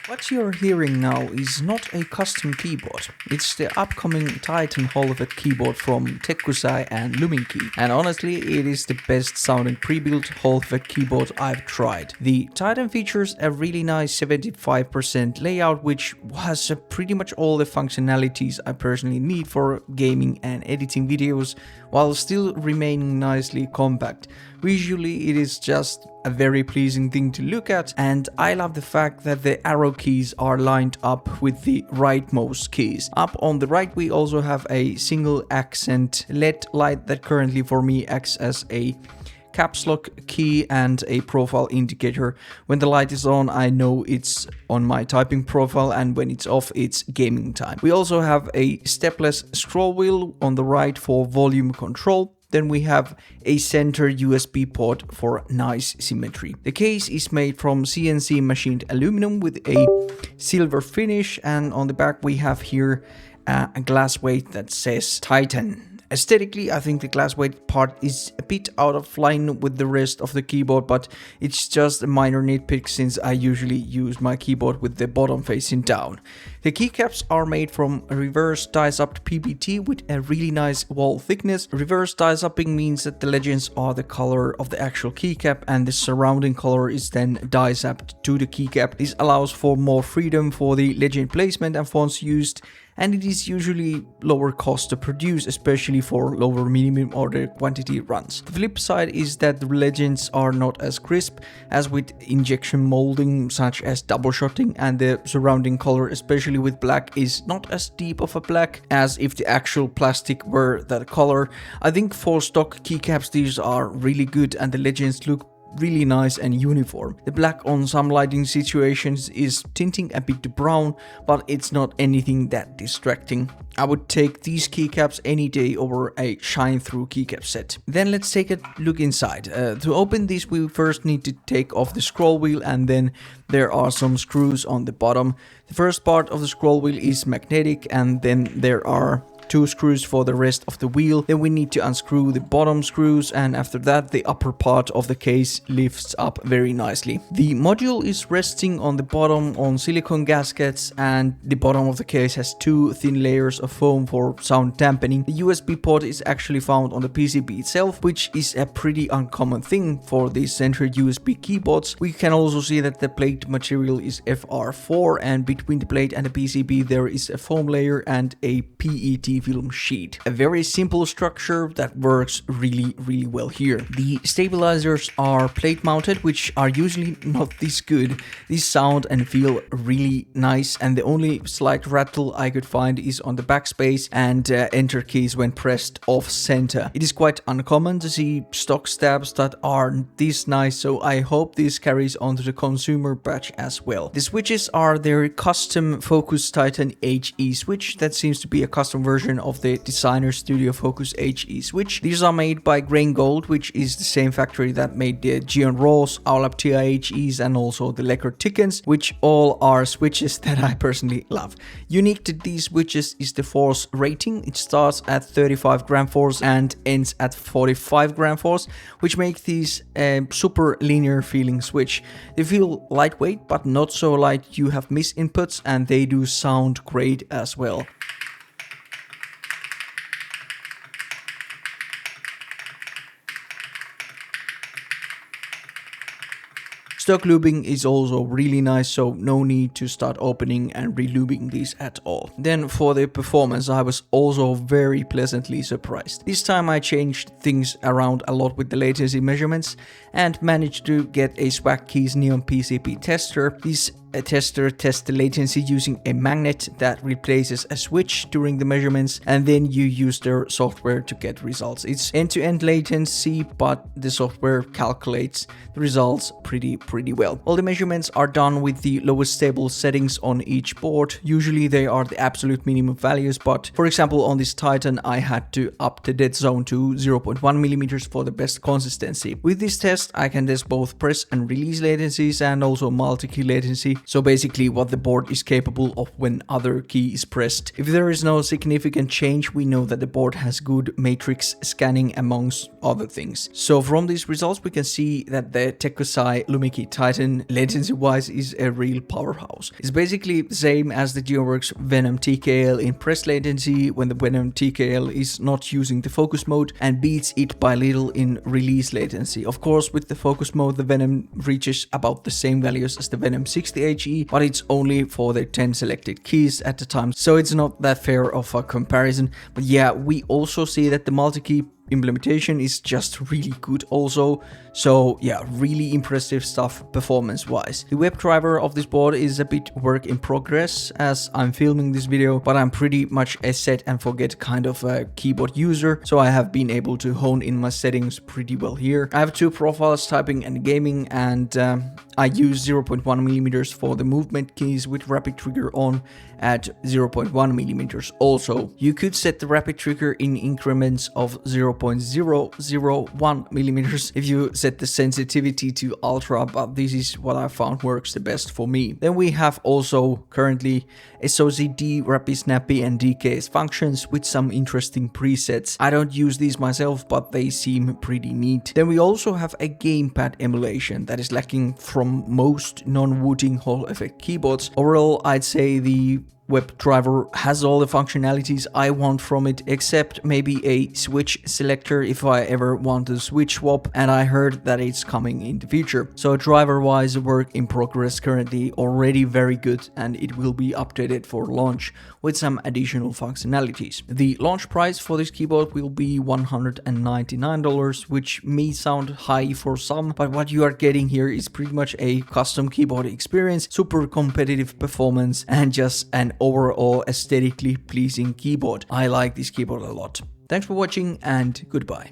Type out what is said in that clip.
What you're hearing now is not a custom keyboard. It's the upcoming Titan Hall-effect keyboard from Tekkusai and Luminkey. And honestly, it is the best sounding pre-built Hall-effect keyboard I've tried. The Titan features a really nice 75% layout, which has pretty much all the functionalities I personally need for gaming and editing videos, while still remaining nicely compact. Visually, it is just a very pleasing thing to look at, and I love the fact that the arrow keys are lined up with the rightmost keys. Up on the right we also have a single accent LED light that currently for me acts as a caps lock key and a profile indicator. When the light is on, I know it's on my typing profile, and when it's off, it's gaming time. We also have a stepless scroll wheel on the right for volume control. Then we have a center USB port for nice symmetry. The case is made from CNC machined aluminum with a silver finish, and on the back we have here a glass weight that says Titan. Aesthetically, I think the glass weight part is a bit out of line with the rest of the keyboard, but it's just a minor nitpick since I usually use my keyboard with the bottom facing down. The keycaps are made from reverse dice-upped PBT with a really nice wall thickness. Reverse dice-upping means that the legends are the color of the actual keycap and the surrounding color is then dice-upped to the keycap. This allows for more freedom for the legend placement and fonts used, and it is usually lower cost to produce, especially for lower minimum order quantity runs. The flip side is that the legends are not as crisp as with injection molding, such as double shotting, and the surrounding color, especially with black, is not as deep of a black as if the actual plastic were that color. I think for stock keycaps these are really good and the legends look really nice and uniform. The black on some lighting situations is tinting a bit brown, but it's not anything that distracting. I would take these keycaps any day over a shine through keycap set. Then let's take a look inside. To open this we first need to take off the scroll wheel, and then there are some screws on the bottom. The first part of the scroll wheel is magnetic, and then there are 2 screws for the rest of the wheel. Then we need to unscrew the bottom screws, and after that the upper part of the case lifts up very nicely. The module is resting on the bottom on silicone gaskets, and the bottom of the case has 2 thin layers of foam for sound dampening. The USB port is actually found on the PCB itself, which is a pretty uncommon thing for these centered USB keyboards. We can also see that the plate material is FR4, and between the plate and the PCB there is a foam layer and a PET film sheet. A very simple structure that works really well here. The stabilizers are plate mounted, which are usually not this good. These sound and feel really nice, and the only slight rattle I could find is on the backspace and enter keys when pressed off center. It is quite uncommon to see stock stabs that are this nice, so I hope this carries onto the consumer batch as well. The switches are their custom Focus Titan HE switch. That seems to be a custom version of the Designer Studio Focus HE switch. These are made by Grain Gold, which is the same factory that made the JERRORRs, Aulap TI-HEs, and also the Lecker Tickens, which all are switches that I personally love. Unique to these switches is the force rating. It starts at 35 gram force and ends at 45 gram force, which makes these a super linear feeling switch. They feel lightweight, but not so light you have miss inputs, and they do sound great as well. Stock lubing is also really nice, so no need to start opening and relubing these at all. Then for the performance, I was also very pleasantly surprised. This time I changed things around a lot with the latency measurements and managed to get a Swag Keys Neon PCB tester. This tester tests the latency using a magnet that replaces a switch during the measurements, and then you use their software to get results. It's end-to-end latency, but the software calculates the results pretty well. All the measurements are done with the lowest stable settings on each board. Usually they are the absolute minimum values, but for example on this Titan I had to up the dead zone to 0.1 mm for the best consistency. With this test I can test both press and release latencies and also multi-key latency, So basically what the board is capable of when other key is pressed. If there is no significant change, we know that the board has good matrix scanning amongst other things. So from these results we can see that the Tekkusai Luminkey Titan latency wise is a real powerhouse. It's basically the same as the JERRORR's Venom TKL in press latency when the Venom TKL is not using the focus mode, and beats it by little in release latency. Of course, with the focus mode the Venom reaches about the same values as the Venom 60HE, but it's only for the 10 selected keys at the time, so it's not that fair of a comparison. But yeah, we also see that the multi-key implementation is just really good also. So yeah, really impressive stuff performance wise. The web driver of this board is a bit work in progress as I'm filming this video, but I'm pretty much a set and forget kind of a keyboard user, so I have been able to hone in my settings pretty well here. I have two profiles, typing and gaming, and I use 0.1mm for the movement keys with rapid trigger on at 0.1mm also. You could set the rapid trigger in increments of 0.001mm if you set the sensitivity to ultra, but this is what I found works the best for me. Then we have also currently SOCD, Rapid Snappy and DKS functions with some interesting presets. I don't use these myself, but they seem pretty neat. Then we also have a gamepad emulation that is lacking from most non-wooting Hall effect keyboards. Overall, I'd say the web driver has all the functionalities I want from it, except maybe a switch selector if I ever want to switch swap, and I heard that it's coming in the future. So driver wise, work in progress, currently already very good, and it will be updated for launch with some additional functionalities. The launch price for this keyboard will be $199, which may sound high for some, but what you are getting here is pretty much a custom keyboard experience, super competitive performance, and just an overall aesthetically pleasing keyboard. I like this keyboard a lot. Thanks for watching and goodbye.